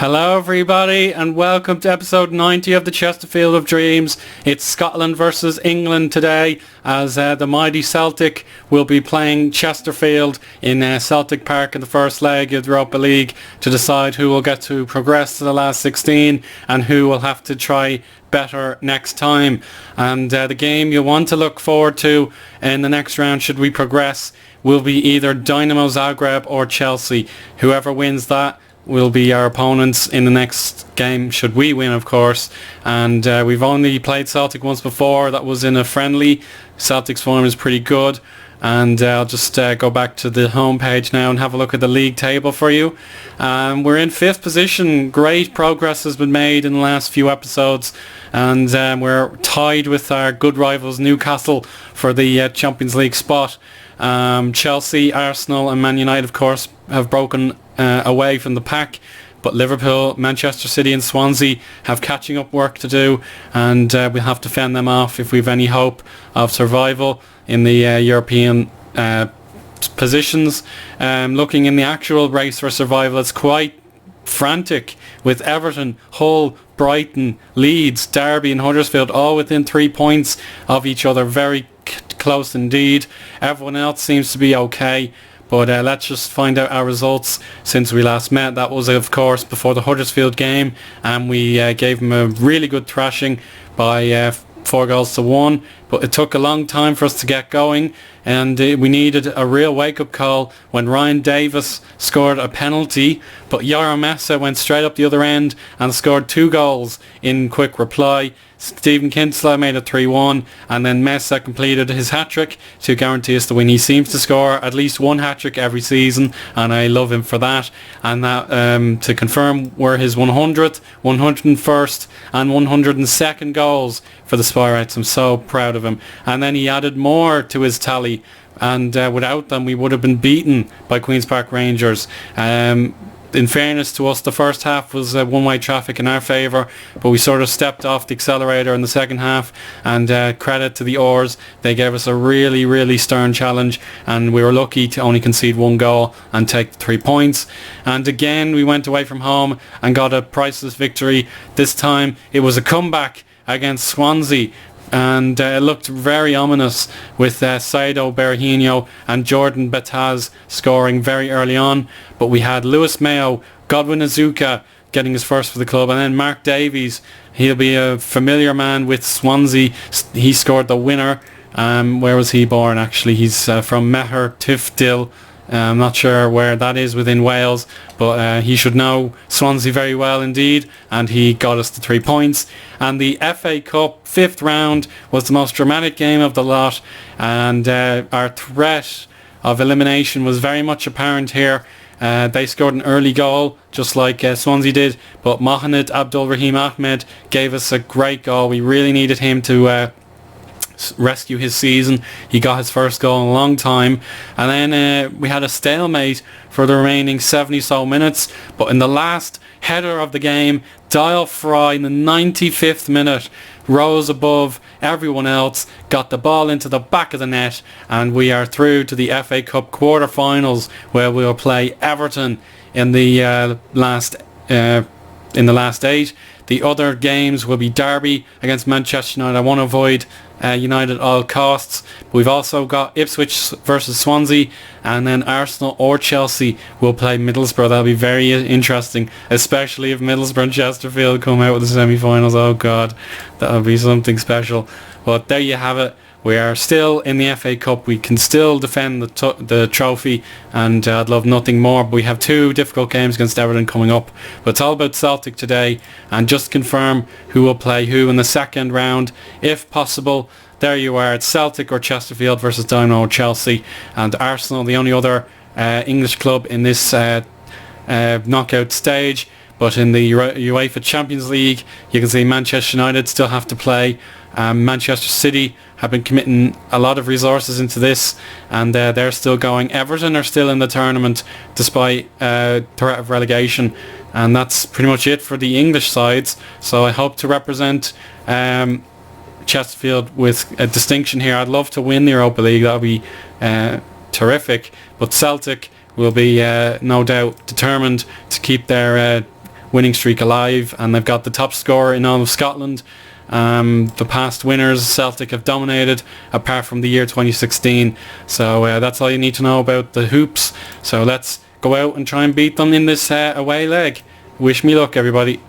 Hello everybody and welcome to episode 90 of the Chesterfield of Dreams. It's Scotland versus England today as the mighty Celtic will be playing Chesterfield in Celtic Park in the first leg of the Europa League to decide who will get to progress to the last 16 and who will have to try better next time. And the game you want to look forward to in the next round should we progress will be either Dynamo Zagreb or Chelsea. Whoever wins that will be our opponents in the next game, should we win, of course. And we've only played Celtic once before. That was in a friendly. Celtic's form is pretty good. And I'll just go back to the homepage now and have a look at the league table for you. We're in 5th position. Great progress has been made in the last few episodes. And we're tied with our good rivals Newcastle for the Champions League spot. Chelsea, Arsenal and Man United, of course, have broken away from the pack, but Liverpool, Manchester City and Swansea have catching up work to do, and we'll have to fend them off if we've any hope of survival in the European positions. Looking in the actual race for survival, it's quite frantic with Everton, Hull, Brighton, Leeds, Derby and Huddersfield all within 3 points of each other. Very close indeed. Everyone else seems to be okay, but let's just find out our results since we last met. That was, of course, before the Huddersfield game, and we gave them a really good thrashing by 4-1, but it took a long time for us to get going, and we needed a real wake-up call when Ryan Davis scored a penalty, but Yaro Mensah went straight up the other end and scored 2 goals in quick reply. Stephen Kinsella made it 3-1, and then Mensah completed his hat-trick to guarantee us the win. He seems to score at least one hat-trick every season, and I love him for that. And that, to confirm, were his 100th, 101st and 102nd goals for the Spirettes. I'm so proud of him. And then he added more to his tally, and without them we would have been beaten by Queen's Park Rangers. In fairness to us, the first half was one-way traffic in our favour, but we sort of stepped off the accelerator in the second half, and credit to the Oars, they gave us a really, really stern challenge, and we were lucky to only concede 1 goal and take 3 points. And again, we went away from home and got a priceless victory. This time it was a comeback against Swansea, and it looked very ominous with Saido Berahino and Jordan Betaz scoring very early on, but we had Lewis Mayo, Godwin Azuka getting his first for the club, and then Mark Davies, he'll be a familiar man with Swansea. He scored the winner. Where was he born actually? He's from Meher Tifdil. I'm not sure where that is within Wales, but he should know Swansea very well indeed, and he got us the 3 points. And the FA Cup 5th round was the most dramatic game of the lot, and our threat of elimination was very much apparent here. They scored an early goal, just like Swansea did, but Mohamed Abdul Rahim Ahmed gave us a great goal. We really needed him to rescue his season. He got his first goal in a long time, and then we had a stalemate for the remaining 70 so minutes, but in the last header of the game, Dial Fry in the 95th minute rose above everyone else, got the ball into the back of the net, and we are through to the FA Cup quarter-finals, where we will play Everton in the last 8. The other games will be Derby against Manchester United. I want to avoid United at all costs. We've also got Ipswich versus Swansea, and then Arsenal or Chelsea will play Middlesbrough. That'll be very interesting, especially if Middlesbrough and Chesterfield come out with the semi-finals. Oh God, that'll be something special. But there you have it. We are still in the FA Cup. We can still defend the trophy, and I'd love nothing more. But we have 2 difficult games against Everton coming up. But it's all about Celtic today, and just confirm who will play who in the second round, if possible. There you are. It's Celtic or Chesterfield versus Dynamo or Chelsea, and Arsenal, the only other English club in this knockout stage. But in the UEFA Champions League, you can see Manchester United still have to play. Manchester City have been committing a lot of resources into this, and they're still going. Everton are still in the tournament despite threat of relegation, and that's pretty much it for the English sides. So I hope to represent Chesterfield with a distinction here. I'd love to win the Europa League. That would be terrific, but Celtic will be no doubt determined to keep their winning streak alive, and they've got the top scorer in all of Scotland. The past winners, Celtic, have dominated, apart from the year 2016. So that's all you need to know about the Hoops. So let's go out and try and beat them in this away leg. Wish me luck, everybody.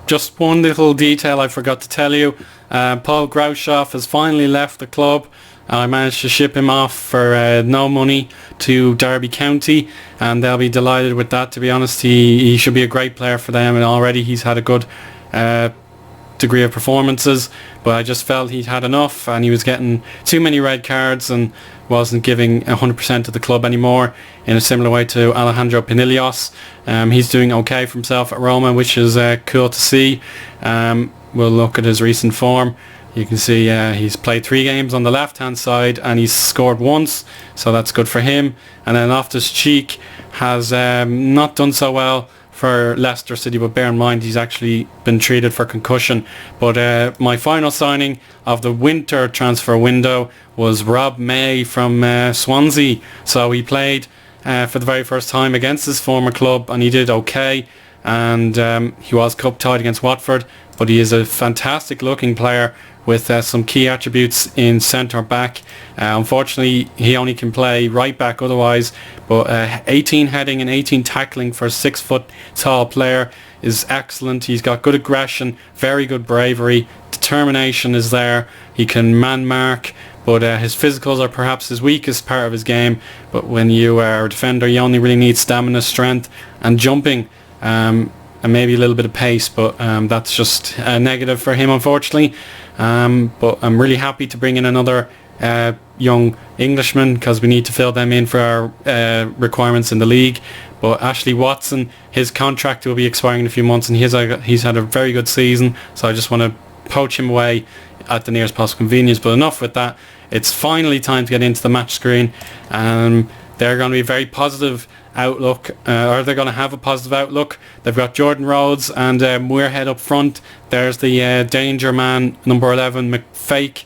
Just one little detail I forgot to tell you. Paul Grouchoff has finally left the club. I managed to ship him off for no money to Derby County, and they'll be delighted with that. To be honest, he should be a great player for them, and already he's had a good degree of performances, but I just felt he'd had enough, and he was getting too many red cards and wasn't giving 100% to the club anymore, in a similar way to Alejandro Pinillos. He's doing okay for himself at Roma, which is cool to see. We'll look at his recent form. You can see he's played 3 games on the left hand side and he's scored once, so that's good for him. And then Loftus-Cheek has not done so well for Leicester City, but bear in mind he's actually been treated for concussion. But my final signing of the winter transfer window was Rob May from Swansea. So he played for the very first time against his former club and he did okay, and he was cup tied against Watford, but he is a fantastic looking player with some key attributes in centre back. Unfortunately, he only can play right back otherwise, but 18 heading and 18 tackling for a 6 foot tall player is excellent. He's got good aggression, very good bravery, determination is there. He can man mark, but his physicals are perhaps his weakest part of his game. But when you are a defender, you only really need stamina, strength and jumping, and maybe a little bit of pace, but that's just a negative for him, unfortunately. But I'm really happy to bring in another young Englishman, because we need to fill them in for our requirements in the league. But Ashley Watson, his contract will be expiring in a few months, and he's had a very good season, so I just want to poach him away at the nearest possible convenience. But enough with that. It's finally time to get into the match screen. They're going to be a very positive outlook, or they're going to have a positive outlook. They've got Jordan Rhodes and Muirhead up front. There's the danger man, number 11, McPake.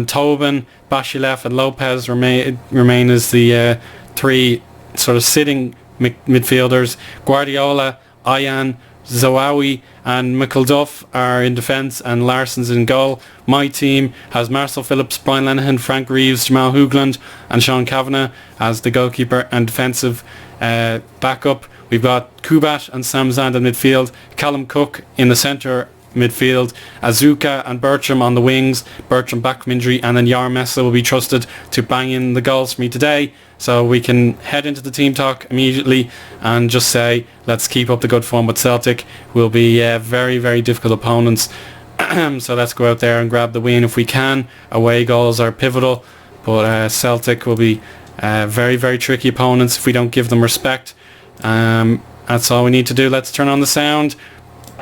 Tobin, Bashilef and Lopez remain as the 3 sort of sitting midfielders. Guardiola, Ayan, Zawawi and McElduff are in defence, and Larson's in goal. My team has Marcel Phillips, Brian Lenihan, Frank Reeves, Jamal Hoogland and Sean Kavanagh as the goalkeeper and defensive backup. We've got Kubat and Sam Zand in midfield, Callum Cook in the centre midfield, Azuka and Bertram on the wings, Bertram back from injury, and then Yar Messa will be trusted to bang in the goals for me today. So we can head into the team talk immediately and just say, let's keep up the good form with Celtic. We'll be very, very difficult opponents. So let's go out there and grab the win if we can. Away goals are pivotal, but Celtic will be very, very tricky opponents if we don't give them respect. That's all we need to do. Let's turn on the sound.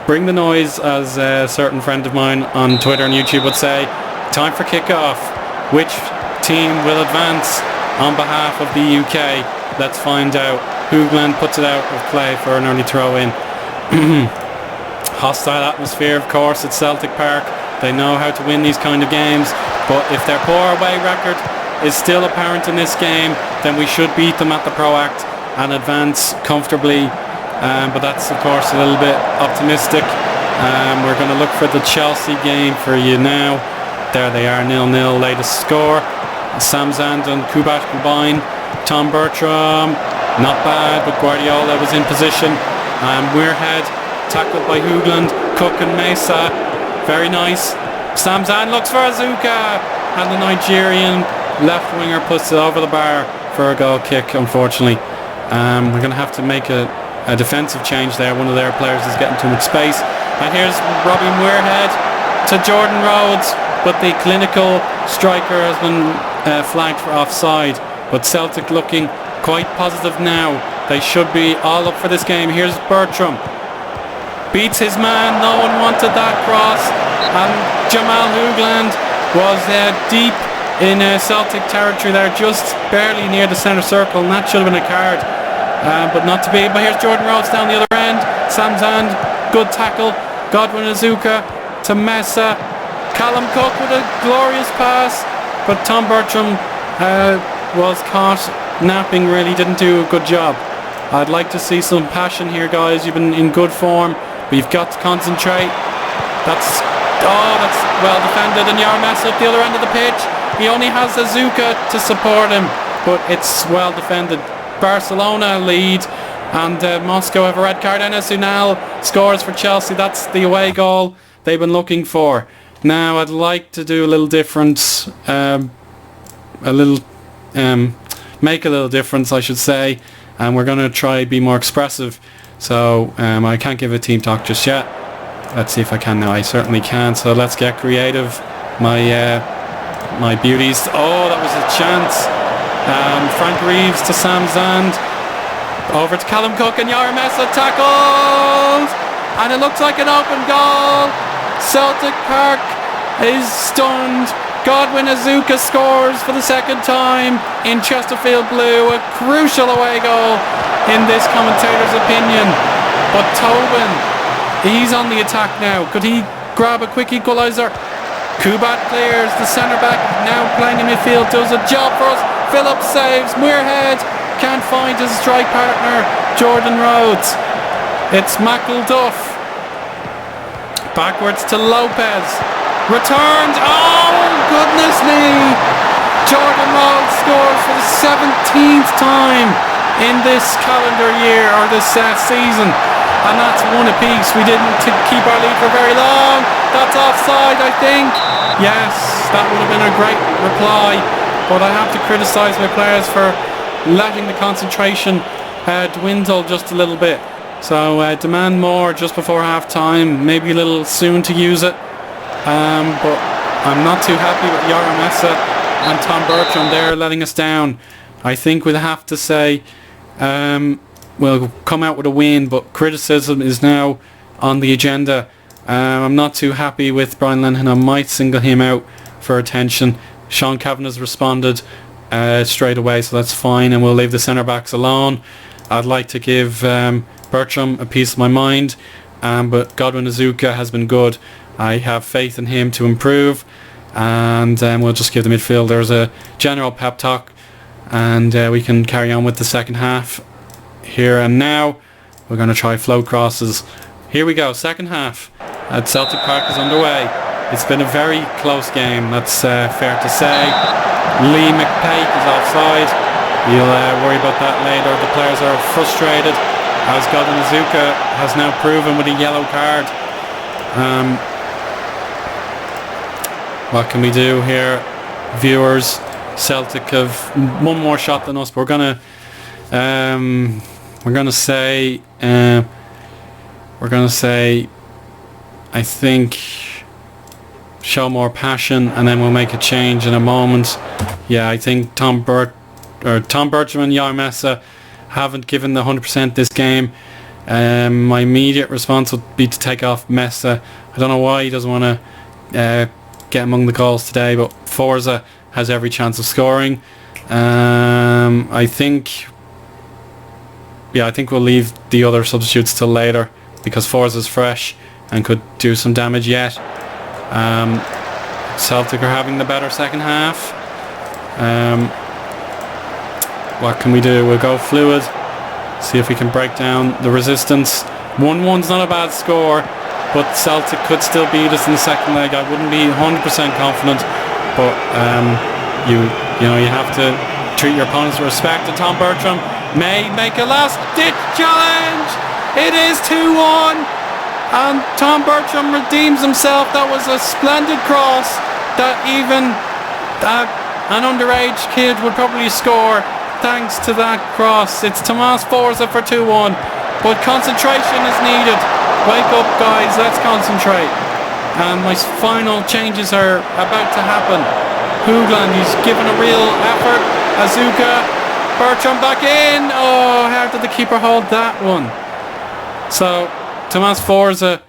Bring the noise, as a certain friend of mine on Twitter and YouTube would say. Time for kick-off. Which team will advance on behalf of the UK? Let's find out. Hoogland puts it out of play for an early throw-in. Hostile atmosphere, of course, at Celtic Park. They know how to win these kind of games, but if their poor away record is still apparent in this game, then we should beat them at the Pro Act and advance comfortably. But that's, of course, a little bit optimistic. We're going to look for the Chelsea game for you now. There they are, 0-0, latest score. Sam Zand and Kubat combined. Tom Bertram, not bad, but Guardiola was in position. Muirhead, tackled by Hoogland. Cook and Mesa, very nice. Sam Zand looks for Azuka, and the Nigerian left winger puts it over the bar for a goal kick, unfortunately. We're going to have to make a defensive change there. One of their players is getting too much space. And here's Robbie Muirhead to Jordan Rhodes, but the clinical striker has been flagged for offside. But Celtic looking quite positive now. They should be all up for this game. Here's Bertram. Beats his man. No one wanted that cross. And Jamal Hoogland was deep in Celtic territory there, just barely near the centre circle, and that should have been a card. But not to be. But here's Jordan Rhodes down the other end. Sam Zand, good tackle. Godwin Azuka to Mesa. Callum Cook with a glorious pass, but Tom Bertram was caught napping, really didn't do a good job. I'd like to see some passion here, guys. You've been in good form. We've got to concentrate. That's well defended, and Yarmesa at the other end of the pitch. He only has Azuka to support him, but it's well defended. Barcelona lead, and Moscow have a red card. Enes Ünal scores for Chelsea. That's the away goal they've been looking for. Now I'd like to do a little difference, make a little difference, I should say, and we're going to try be more expressive. So I can't give a team talk just yet. Let's see if I can now. I certainly can. So let's get creative. My beauties. Oh, that was a chance. Frank Reeves to Sam Zand. Over to Callum Cook, and Yarmesa tackled. And it looks like an open goal. Celtic Park is stunned. Godwin Azuka scores for the second time in Chesterfield blue. A crucial away goal in this commentator's opinion. But Tobin, he's on the attack now. Could he grab a quick equaliser? Kubat clears. The centre back now playing in midfield does a job for us. Phillips saves. Muirhead can't find his strike partner, Jordan Rhodes. It's McElduff. Backwards to Lopez. Returned. Oh, goodness me. Jordan Rhodes scores for the 17th time in this calendar year, or this season. And that's one apiece. We didn't keep our lead for very long. That's offside, I think. Yes, that would have been a great reply. But I have to criticise my players for letting the concentration dwindle just a little bit. So demand more just before half time. Maybe a little soon to use it. But I'm not too happy with Yarmesa and Tom Bertram there letting us down. I think we'll have to say we'll come out with a win, but criticism is now on the agenda. I'm not too happy with Brian Lenihan. I might single him out for attention. Sean Kavanagh's responded straight away, so that's fine, and we'll leave the centre backs alone. I'd like to give Bertram a piece of my mind, but Godwin Azuka has been good. I have faith in him to improve, and we'll just give the midfielders a general pep talk, and we can carry on with the second half here and now. We're going to try float crosses. Here we go, second half at Celtic Park is underway. It's been a very close game, that's fair to say. Lee McPake is offside. You'll worry about that later. The players are frustrated, as Godwin Azuka has now proven with a yellow card. What can we do here, viewers? Celtic have one more shot than us. We're gonna say I think show more passion, and then we'll make a change in a moment. Yeah, I think Tom Bertram and Yarmesa haven't given the 100% this game. My immediate response would be to take off Mesa. I don't know why he doesn't want to get among the goals today, but Forza has every chance of scoring. I think we'll leave the other substitutes till later, because Forza's fresh and could do some damage yet. Celtic are having the better second half. What can we do? We'll go fluid, see if we can break down the resistance. 1-1's not a bad score, but Celtic could still beat us in the second leg. I wouldn't be 100% confident, but you have to treat your opponents with respect. And Tom Bertram may make a last ditch challenge. It is 2-1, and Tom Bertram redeems himself. That was a splendid cross that even an underage kid would probably score thanks to that cross. It's Tomas Forza for 2-1, but concentration is needed. Wake up, guys, let's concentrate. And my final changes are about to happen. Hoogland, he's given a real effort. Azuka, Bertram back in. Oh, how did the keeper hold that one? So Tomas Forza.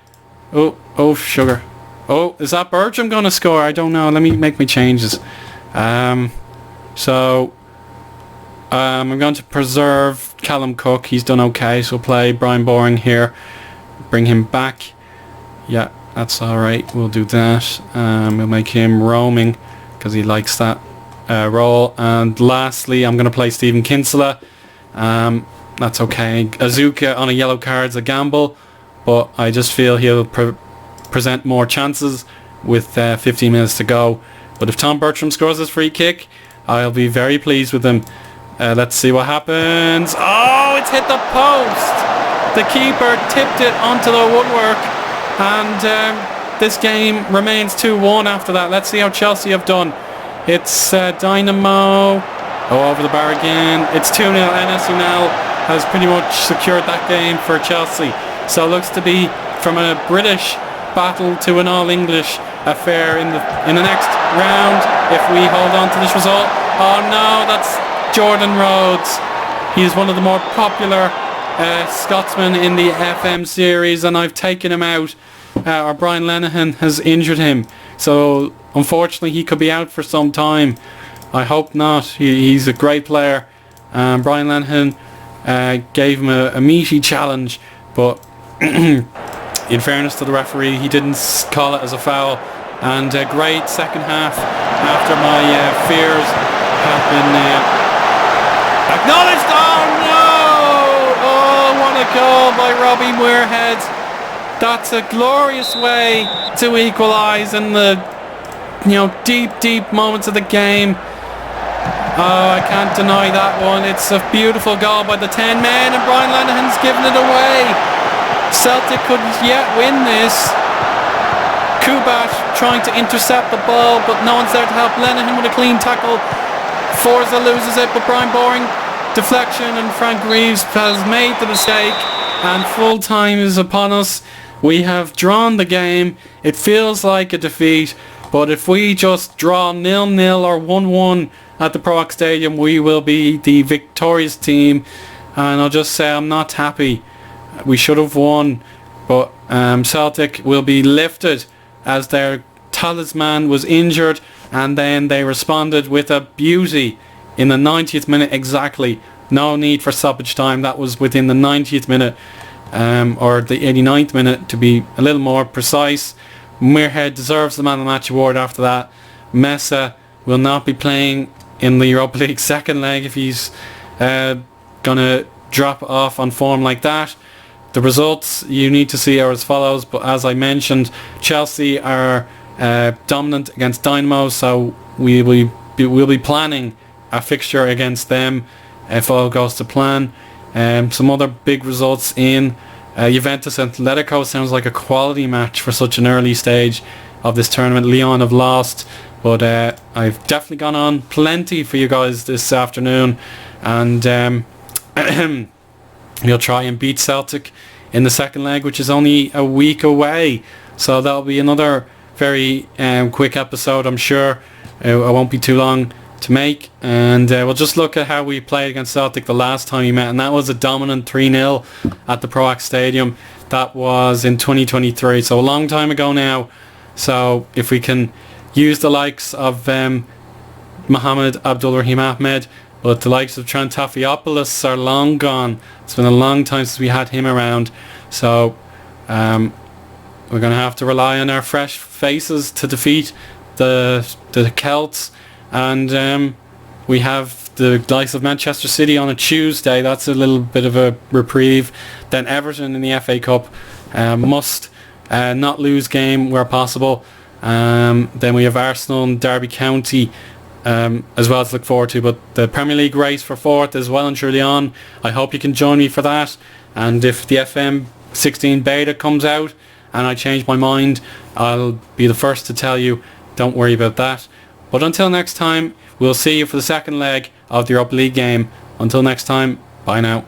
Oh, sugar. Oh, is that Bertram going to score? I don't know. Let me make my changes. So I'm going to preserve Callum Cook. He's done okay, so play Brian Boring here. Bring him back. Yeah, that's alright. We'll do that. We'll make him roaming because he likes that role. And lastly, I'm going to play Stephen Kinsella. that's okay. Azuka on a yellow card's a gamble, but I just feel he'll present more chances with 15 minutes to go. But if Tom Bertram scores his free kick, I'll be very pleased with him. Let's see what happens. Oh, it's hit the post. The keeper tipped it onto the woodwork, and this game remains 2-1 after that. Let's see how Chelsea have done. It's Dynamo. Oh, over the bar again. It's 2-0. Enes Unal has pretty much secured that game for Chelsea. So it looks to be from a British battle to an all-English affair in the next round if we hold on to this result. Oh no, that's Jordan Rhodes. He is one of the more popular Scotsmen in the FM series, and I've taken him out. Or Brian Lenihan has injured him, so unfortunately he could be out for some time. I hope not. He's a great player. Brian Lenihan gave him a meaty challenge, but in fairness to the referee, he didn't call it as a foul. And a great second half after my fears have been acknowledged. Oh no! Oh, what a goal by Robbie Muirhead. That's a glorious way to equalise in the deep moments of the game. Oh, I can't deny that one. It's a beautiful goal by the 10 men, and Brian Lenihan's given it away. Celtic could yet win this. Kubat trying to intercept the ball, but no one's there to help. Lenihan with a clean tackle. Forza loses it, but Brian Boring deflection, and Frank Reeves has made the mistake, and full time is upon us. We have drawn the game. It feels like a defeat, but if we just draw 0-0 or 1-1 at the Proac Stadium, we will be the victorious team. And I'll just say I'm not happy. We should have won, but Celtic will be lifted as their talisman was injured, and then they responded with a beauty in the 90th minute exactly. No need for stoppage time. That was within the 90th minute, or the 89th minute to be a little more precise. Muirhead deserves the Man of the Match award after that. Mesa will not be playing in the Europa League second leg if he's gonna drop off on form like that. The results you need to see are as follows, but as I mentioned, Chelsea are dominant against Dynamo, so we'll be planning a fixture against them if all goes to plan. Some other big results in Juventus and Atletico sounds like a quality match for such an early stage of this tournament. Lyon have lost, but I've definitely gone on plenty for you guys this afternoon, and we'll try and beat Celtic in the second leg, which is only a week away. So that'll be another very quick episode, I'm sure. It won't be too long to make, and we'll just look at how we played against Celtic the last time we met, and that was a dominant 3-0 at the Proac Stadium. That was in 2023, so a long time ago now. So if we can use the likes of Mohamed Abdul Rahim Ahmed, but the likes of Trent Tafiopoulos are long gone. It's been a long time since we had him around, so we're going to have to rely on our fresh faces to defeat the Celts. And we have the likes of Manchester City on a Tuesday. That's a little bit of a reprieve. Then Everton in the FA Cup, must not lose game where possible. Then we have Arsenal and Derby County as well to look forward to. But the Premier League race for fourth is well and truly on. I hope you can join me for that. And if the FM 16 beta comes out and I change my mind, I'll be the first to tell you. Don't worry about that. But until next time, we'll see you for the second leg of the Europa League game. Until next time, bye now.